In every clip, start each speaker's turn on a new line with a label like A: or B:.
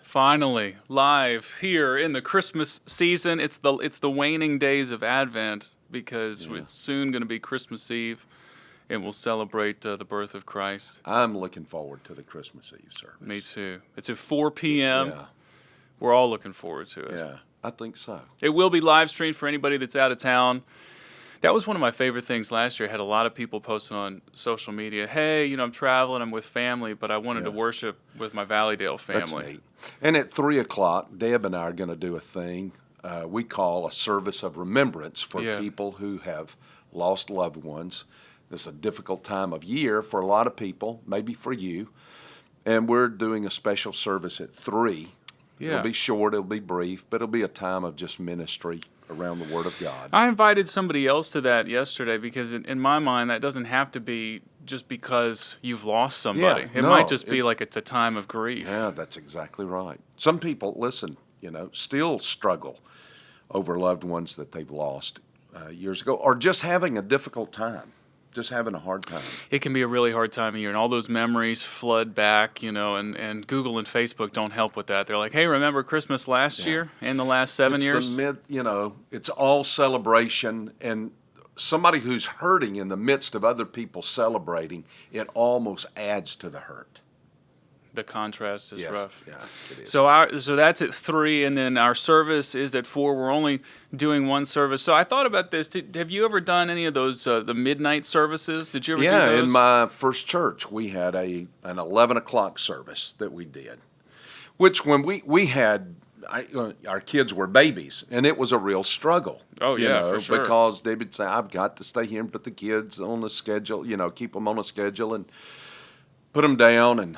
A: Finally, live here in the Christmas season. It's the waning days of Advent because it's soon going to be Christmas Eve, and we'll celebrate the birth of Christ.
B: I'm looking forward to the Christmas Eve service.
A: Me too. It's at 4 p.m.
B: Yeah.
A: We're all looking forward to it.
B: Yeah, I think so.
A: It will be live streamed for anybody that's out of town. That was one of my favorite things last year. I had a lot of people posting on social media, hey, I'm traveling, I'm with family, but I wanted to worship with my Valleydale family.
B: That's neat. And at 3 o'clock, Deb and I are going to do a thing we call a service of remembrance for people who have lost loved ones. It's a difficult time of year for a lot of people, maybe for you. And we're doing a special service at 3. Yeah. It'll be short, it'll be brief, but it'll be a time of just ministry around the Word of God.
A: I invited somebody else to that yesterday because in my mind that doesn't have to be just because you've lost somebody. It might just be like it's a time of grief.
B: Yeah, that's exactly right. Some people, listen, still struggle over loved ones that they've lost years ago, or just having a difficult time. Just having a hard time.
A: It can be a really hard time of year, and all those memories flood back, and Google and Facebook don't help with that. They're like, hey, remember Christmas last year and the last 7 years?
B: It's all celebration, and somebody who's hurting in the midst of other people celebrating, it almost adds to the hurt.
A: The contrast is rough.
B: Yeah, it is.
A: So that's at 3, and then our service is at 4. We're only doing one service. So I thought about this. Have you ever done any of those the midnight services? Did you ever do those?
B: Yeah, in my first church, we had an 11 o'clock service that we did, which when we had, our kids were babies, and it was a real struggle.
A: Oh, yeah, for sure.
B: Because they would say, I've got to stay here and put the kids on a schedule, keep them on a schedule and put them down and...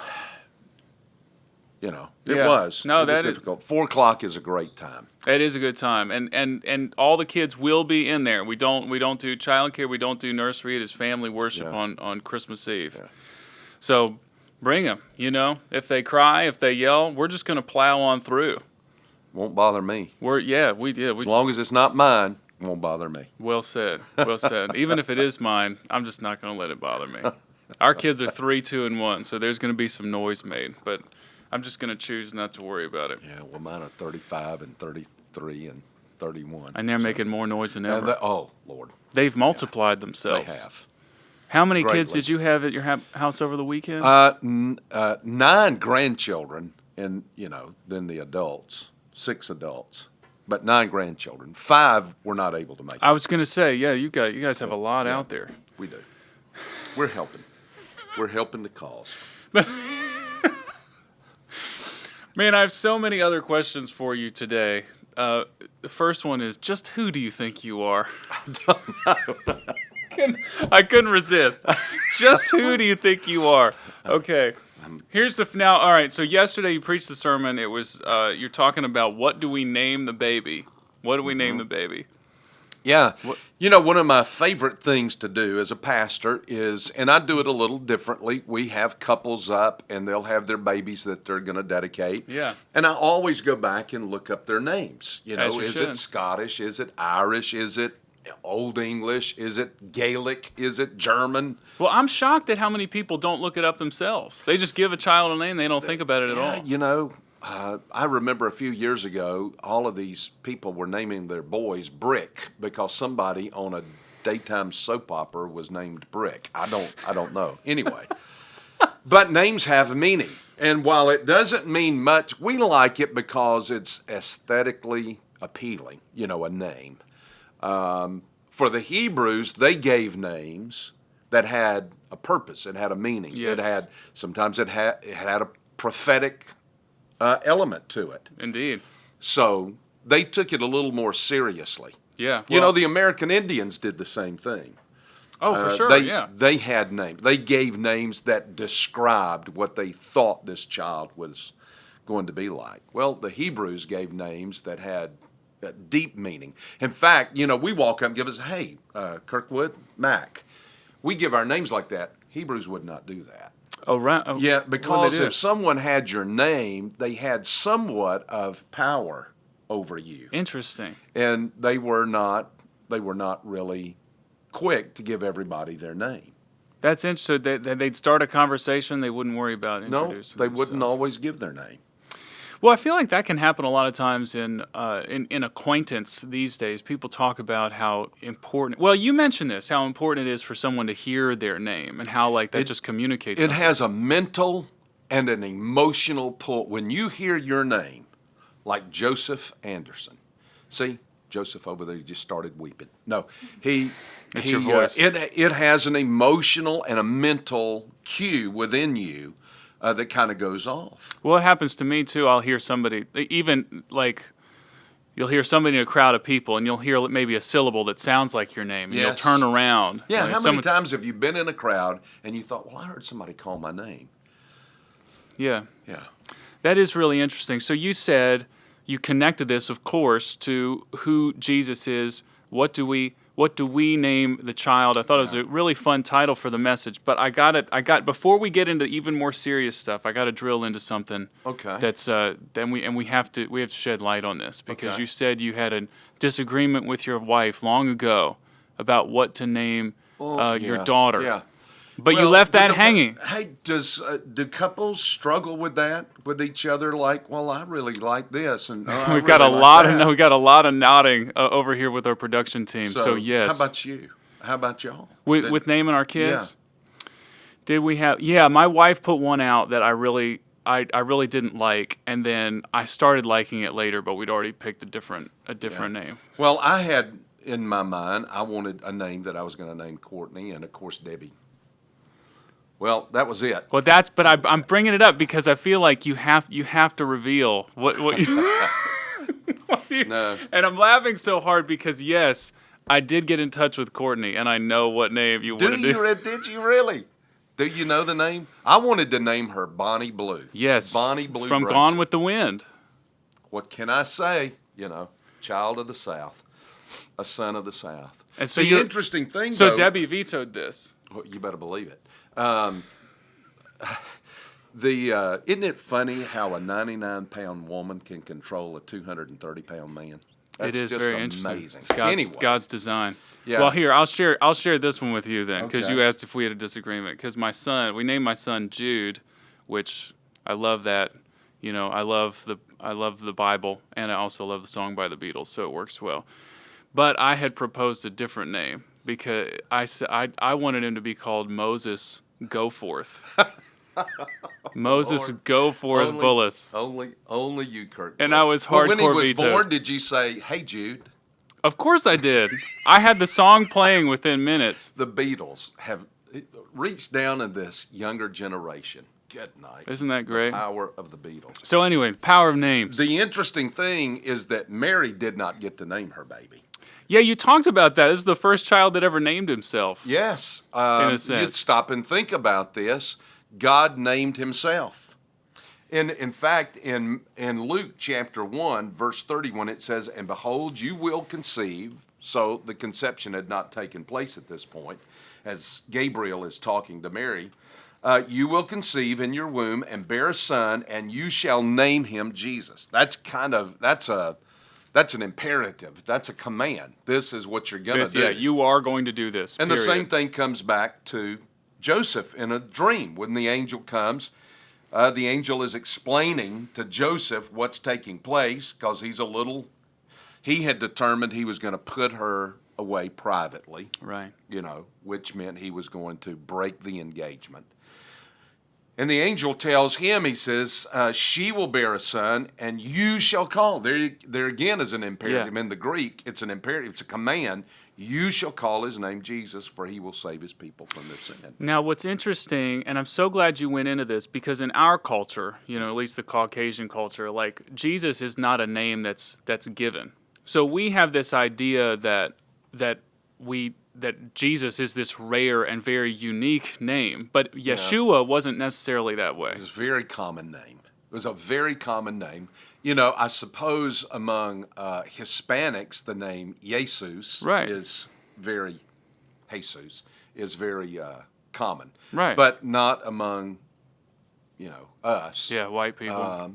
B: It was difficult. 4 o'clock is a great time.
A: It is a good time, and all the kids will be in there. We don't do childcare. We don't do nursery. It is family worship on Christmas Eve. Yeah. So bring them. If they cry, if they yell, we're just going to plow on through.
B: Won't bother me.
A: As
B: long as it's not mine, won't bother me.
A: Well said. Well said. Even if it is mine, I'm just not going to let it bother me. Our kids are 3, 2, and 1, so there's going to be some noise made, but. I'm just going to choose not to worry about it.
B: Yeah, well, mine are 35 and 33 and 31.
A: And they're making more noise than ever.
B: Oh, Lord.
A: They've multiplied themselves.
B: They have.
A: How many kids did you have at your house over the weekend?
B: 9 grandchildren and, then the adults, 6 adults. But 9 grandchildren. 5 were not able to make it.
A: I was going to say, you guys have a lot out there.
B: We do. We're helping. We're helping the cause.
A: Man, I have so many other questions for you today. The first one is, just who do you think you are?
B: I don't know.
A: I couldn't resist. Just who do you think you are? Okay. Here's now. All right. So yesterday you preached the sermon. It was you're talking about what do we name the baby? What do we name the baby?
B: Yeah. One of my favorite things to do as a pastor is, and I do it a little differently, we have couples up and they'll have their babies that they're going to dedicate.
A: Yeah.
B: And I always go back and look up their names. Is
A: should.
B: it Scottish? Is it Irish? Is it Old English? Is it Gaelic? Is it German?
A: Well, I'm shocked at how many people don't look it up themselves. They just give a child a name. They don't think about it at all.
B: I remember a few years ago, all of these people were naming their boys Brick because somebody on a daytime soap opera was named Brick. I don't know. Anyway, but names have a meaning. And while it doesn't mean much, we like it because it's aesthetically appealing, a name. For the Hebrews, they gave names that had a purpose. It had a meaning.
A: Yes.
B: Sometimes it had a prophetic element to it.
A: Indeed.
B: So they took it a little more seriously.
A: Yeah.
B: The American Indians did the same thing.
A: Oh, for sure,
B: They had names. They gave names that described what they thought this child was going to be like. Well, the Hebrews gave names that had deep meaning. In fact, we walk up and give us, hey, Kirkwood, Mac. We give our names like that. Hebrews would not do that.
A: Oh, right.
B: Yeah, because if someone had your name, they had somewhat of power over you.
A: Interesting.
B: And they were not really quick to give everybody their name.
A: That's interesting. They'd start a conversation. They wouldn't worry about
B: No,
A: introducing
B: they wouldn't
A: themselves.
B: always give their name.
A: Well, I feel like that can happen a lot of times in acquaintance these days. People talk about how important. Well, you mentioned this, how important it is for someone to hear their name, and how like that just communicates.
B: It
A: something.
B: has a mental and an emotional pull. When you hear your name, like Joseph Anderson, see Joseph over there, he just started weeping. No,
A: It's your voice.
B: It has an emotional and a mental cue within you that kind of goes off.
A: Well, it happens to me too. I'll hear somebody, even like, you'll hear somebody in a crowd of people, and you'll hear maybe a syllable that sounds like your name, and you'll
B: Yes.
A: turn around.
B: Yeah,
A: like
B: how many times have you been in a crowd and you thought, well, I heard somebody call my name?
A: Yeah,
B: Yeah.
A: that is really interesting. So you said you connected this, of course, to who Jesus is. What do we name the child? I thought it was a really fun title for the message, but I got before we get into even more serious stuff, I got to drill into something.
B: Okay.
A: That's we have to shed light on this, because
B: Okay.
A: you said you had a disagreement with your wife long ago about what to name your daughter.
B: Yeah.
A: But you
B: Well,
A: left that
B: because,
A: hanging.
B: Hey, do couples struggle with that with each other? Like, well, I really like this, and I
A: We've got a
B: really like
A: lot
B: that.
A: of we got a lot of nodding over here with our production team. So yes.
B: How about you? How about y'all?
A: With naming our kids? Did we have? Yeah, my wife put one out that I really didn't like, and then I started liking it later, but we'd already picked a different name.
B: Well, I had in my mind, I wanted a name that I was going to name Courtney, and of course Debbie. Well, that was it.
A: Well, I'm bringing it up because I feel like you have to reveal what you.
B: No.
A: And I'm laughing so hard because yes, I did get in touch with Courtney, and I know what name you want to do.
B: Did you really? Do you know the name? I wanted to name her Bonnie Blue.
A: Yes,
B: Bonnie Blue
A: from
B: Brunson.
A: Gone with the Wind.
B: What can I say? Child of the South, a son of the South.
A: And so
B: the interesting thing,
A: So
B: though,
A: Debbie vetoed this.
B: well, you better believe it. Isn't it funny how a 99-pound woman can control a 230-pound man? That's
A: It is
B: just
A: very
B: amazing.
A: interesting. It's God's design.
B: Yeah.
A: Well, here I'll share this one with you then, because
B: Okay.
A: you asked if we had a disagreement. Because we named my son Jude, which I love that. I love the Bible, and I also love the song by the Beatles, so it works well. But I had proposed a different name because I wanted him to be called Moses Goforth. Moses
B: Lord.
A: Goforth Bullis.
B: Only you, Kirk.
A: And I was
B: Well, when he
A: hardcore
B: was
A: vetoed.
B: born, did you say, "Hey, Jude"?
A: Of course I did. I had the song playing within minutes.
B: The Beatles have reached down in this younger generation. Good night.
A: Isn't that great?
B: Power of the Beatles.
A: So anyway, power of names.
B: The interesting thing is that Mary did not get to name her baby.
A: Yeah, you talked about that. This is the first child that ever named himself.
B: Yes.
A: In a
B: You
A: sense.
B: stop and think about this. God named himself. In fact, in Luke chapter 1, verse 31, it says, "And behold, you will conceive." So the conception had not taken place at this point, as Gabriel is talking to Mary. "You will conceive in your womb and bear a son, and you shall name him Jesus." That's an imperative. That's a command. This is what you're going to do.
A: Yeah, you are going to do this.
B: And
A: period.
B: the same thing comes back to Joseph in a dream. When the angel comes, the angel is explaining to Joseph what's taking place because he had determined he was going to put her away privately,
A: Right.
B: which meant he was going to break the engagement. And the angel tells him, he says, "She will bear a son, and you shall call." There again is an imperative.
A: Yeah.
B: In the Greek, it's an imperative. It's a command. "You shall call his name Jesus, for he will save his people from their sin."
A: Now, what's interesting, and I'm so glad you went into this, because in our culture, at least the Caucasian culture, like Jesus is not a name that's given. So we have this idea that Jesus is this rare and very unique name, but Yeshua wasn't necessarily that way.
B: It was a very common name. It was a very common name. I suppose among Hispanics, the name Jesus
A: Right.
B: is very common.
A: Right.
B: But not among, us.
A: Yeah, white people.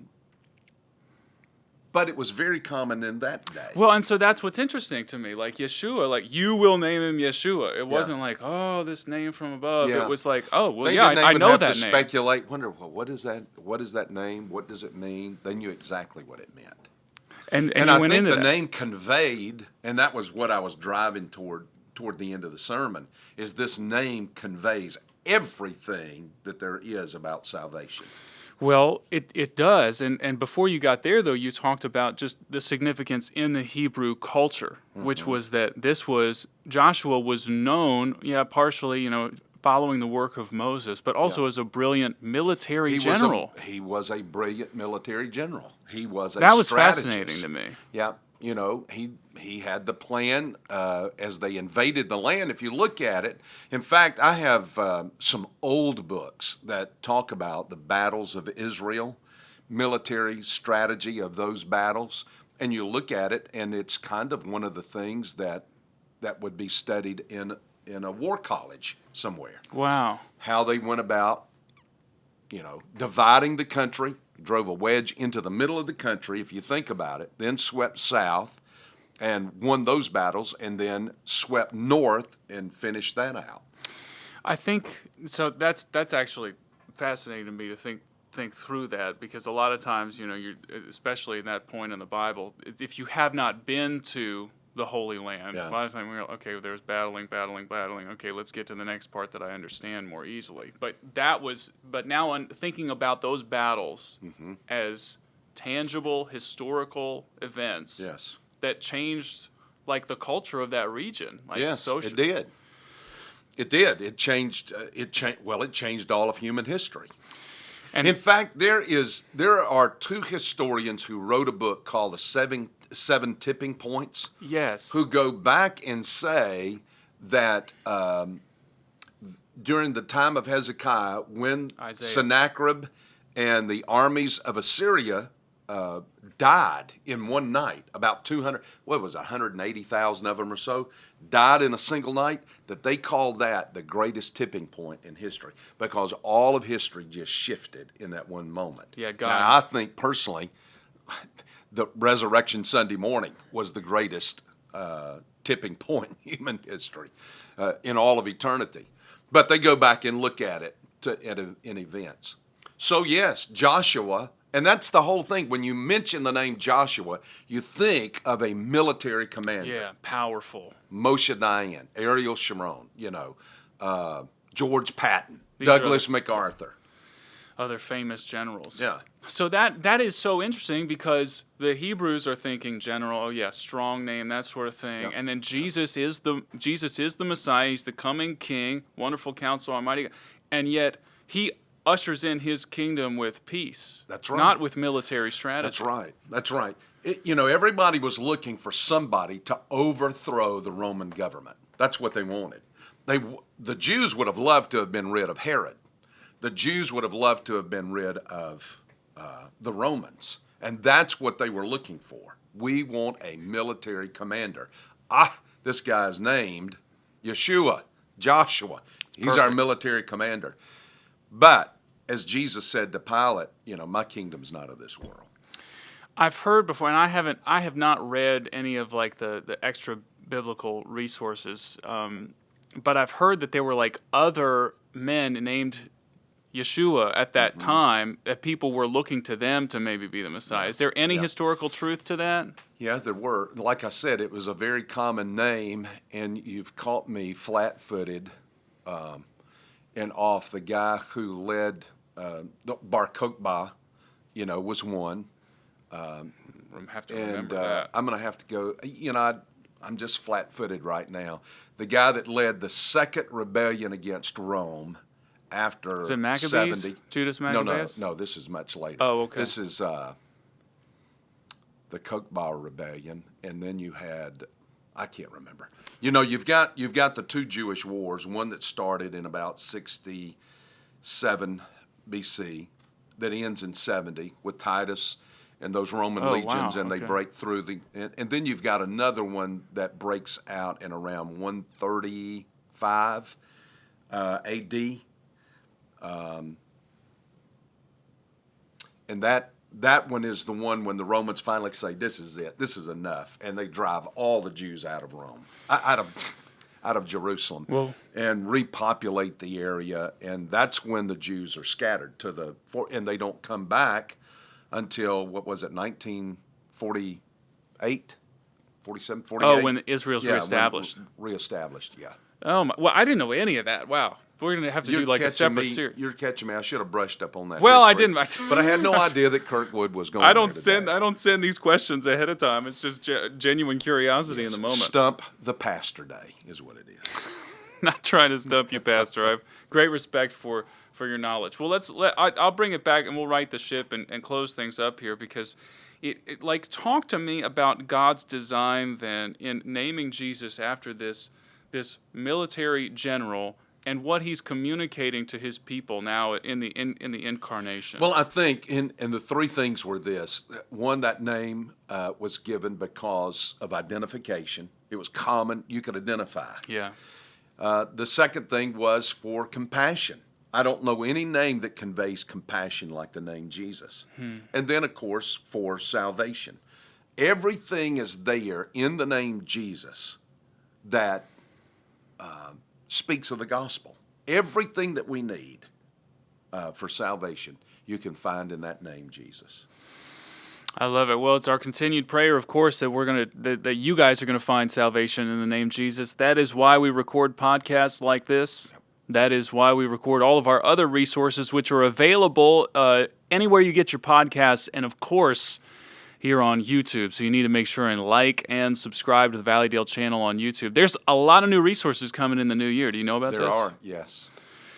B: but it was very common in that day.
A: Well, and so that's what's interesting to me. Like Yeshua, like you will name him Yeshua. It wasn't like, oh, this name from above.
B: Yeah.
A: It was like, oh, well,
B: They
A: yeah,
B: didn't
A: I
B: even
A: know
B: have
A: that
B: to
A: name.
B: speculate. Wonder, well, what is that? What is that name? What does it mean? They knew exactly what it meant.
A: And
B: And
A: you
B: I
A: went
B: think
A: into
B: the
A: that.
B: name conveyed, and that was what I was driving toward the end of the sermon, is this name conveys everything that there is about salvation.
A: Well, it does. And before you got there, though, you talked about just the significance in the Hebrew culture, which was that Joshua was known, partially, following the work of Moses, but also as a brilliant military general.
B: He was a brilliant military general. He was a
A: That was
B: strategist.
A: fascinating to me.
B: Yeah, he had the plan as they invaded the land. If you look at it, in fact, I have some old books that talk about the battles of Israel, military strategy of those battles, and you look at it, and it's kind of one of the things that would be studied in a war college somewhere.
A: Wow.
B: How they went about, dividing the country, drove a wedge into the middle of the country, if you think about it, then swept south and won those battles, and then swept north and finished that out.
A: I think so. That's actually fascinating to me to think through that, because a lot of times, you're especially in that point in the Bible, if you have not been to the Holy Land, a lot of times we're like, okay, there's battling. Okay, let's get to the next part that I understand more easily. But now I'm thinking about those battles as tangible historical events.
B: Yes.
A: That changed like the culture of that region. Like
B: Yes, it did. It did. It changed. It changed all of human history. And in fact, there are two historians who wrote a book called The Seven Tipping Points.
A: Yes.
B: Who go back and say that during the time of Hezekiah, when Sennacherib and the armies of Assyria died in one night, about 180,000 of them or so, died in a single night, that they called that the greatest tipping point in history, because all of history just shifted in that one moment.
A: Yeah, God.
B: Now, I think personally, the Resurrection Sunday morning was the greatest tipping point in human history in all of eternity. But they go back and look at it in events. So yes, Joshua. And that's the whole thing. When you mention the name Joshua, you think of a military commander.
A: Yeah, powerful.
B: Moshe Dayan, Ariel Sharon, George Patton, Douglas MacArthur.
A: Other famous generals.
B: Yeah.
A: So that is so interesting, because the Hebrews are thinking general, strong name, that sort of thing.
B: Yep.
A: And then Jesus is the Messiah. He's the coming King, wonderful Counselor, Almighty God. And yet he ushers in his kingdom with peace.
B: That's right.
A: Not with military strategy.
B: That's right. Everybody was looking for somebody to overthrow the Roman government. That's what they wanted. The Jews would have loved to have been rid of Herod. The Jews would have loved to have been rid of the Romans. And that's what they were looking for. We want a military commander. This guy's named Joshua. He's our military commander. But as Jesus said to Pilate, my kingdom's not of this world.
A: I've heard before, and I have not read any of like the extra biblical resources, but I've heard that there were like other men named Yeshua at that time, that people were looking to them to maybe be the Messiah. Is there any historical truth to that?
B: Yeah, there were. Like I said, it was a very common name, and you've caught me flat-footed and off. The guy who led Bar Kokhba, was one.
A: Have to remember that.
B: I'm going to have to go. I'm just flat-footed right now. The guy that led the second rebellion against Rome after
A: Is it Maccabees?
B: 70.
A: Judas Maccabees?
B: No. This is much later.
A: Oh, okay.
B: This is the Kokhba rebellion, and then you had. I can't remember. You've got the two Jewish wars, one that started in about 67 BC, that ends in 70 with Titus and those Roman legions, and they break through and then you've got another one that breaks out in around 135 A.D. And that one is the one when the Romans finally say, "This is it. This is enough," and they drive all the Jews out of Rome, out of Jerusalem, and repopulate the area. And that's when the Jews are scattered and they don't come back until, what was it, 1948, 47, 48?
A: Oh, when Israel's reestablished.
B: Reestablished, yeah.
A: Oh, well, I didn't know any of that. Wow. We're going to have to do like a separate series.
B: You're catching me. I should have brushed up on that.
A: Well,
B: history.
A: I didn't.
B: But I had no idea that Kirkwood was going.
A: I don't send these questions ahead of time. It's just genuine curiosity in the moment.
B: Stump the Pastor Day is what it is.
A: Not trying to stump you, Pastor. I have great respect for your knowledge. Well, I'll bring it back and we'll right the ship and close things up here, because talk to me about God's design then in naming Jesus after this military general, and what he's communicating to his people now in the incarnation.
B: Well, I think and the three things were this. One, that name was given because of identification. It was common. You could identify.
A: Yeah.
B: The second thing was for compassion. I don't know any name that conveys compassion like the name Jesus. And then, of course, for salvation. Everything is there in the name Jesus that speaks of the gospel. Everything that we need for salvation, you can find in that name, Jesus.
A: I love it. Well, it's our continued prayer, of course, that that you guys are gonna find salvation in the name Jesus. That is why we record podcasts like this. That is why we record all of our other resources, which are available anywhere you get your podcasts, and of course, here on YouTube. So you need to make sure and like and subscribe to the Valleydale channel on YouTube. There's a lot of new resources coming in the new year. Do you know about this?
B: There are, yes.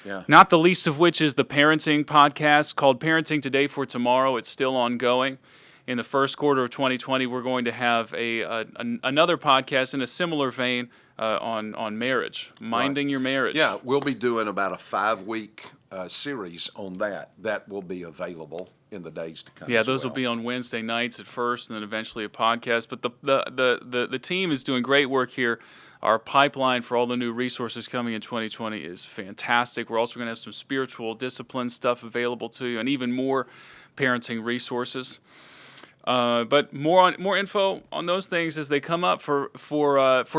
B: Yeah.
A: Not the least of which is the parenting podcast called Parenting Today for Tomorrow. It's still ongoing. In the first quarter of 2020, we're going to have another podcast in a similar vein on marriage, minding your marriage.
B: Yeah, we'll be doing about a 5-week series on that. That will be available in the days to come.
A: Yeah, those will be on Wednesday nights at first, and then eventually a podcast. But the team is doing great work here. Our pipeline for all the new resources coming in 2020 is fantastic. We're also going to have some spiritual discipline stuff available to you, and even more parenting resources. But more info on those things as they come up. For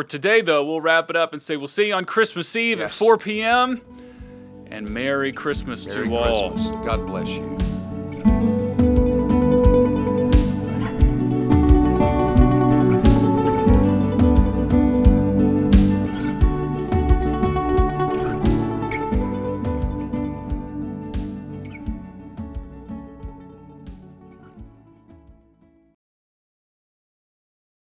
A: today, though, we'll wrap it up and say we'll see you on Christmas Eve at 4 p.m. And Merry Christmas to all.
B: God bless you.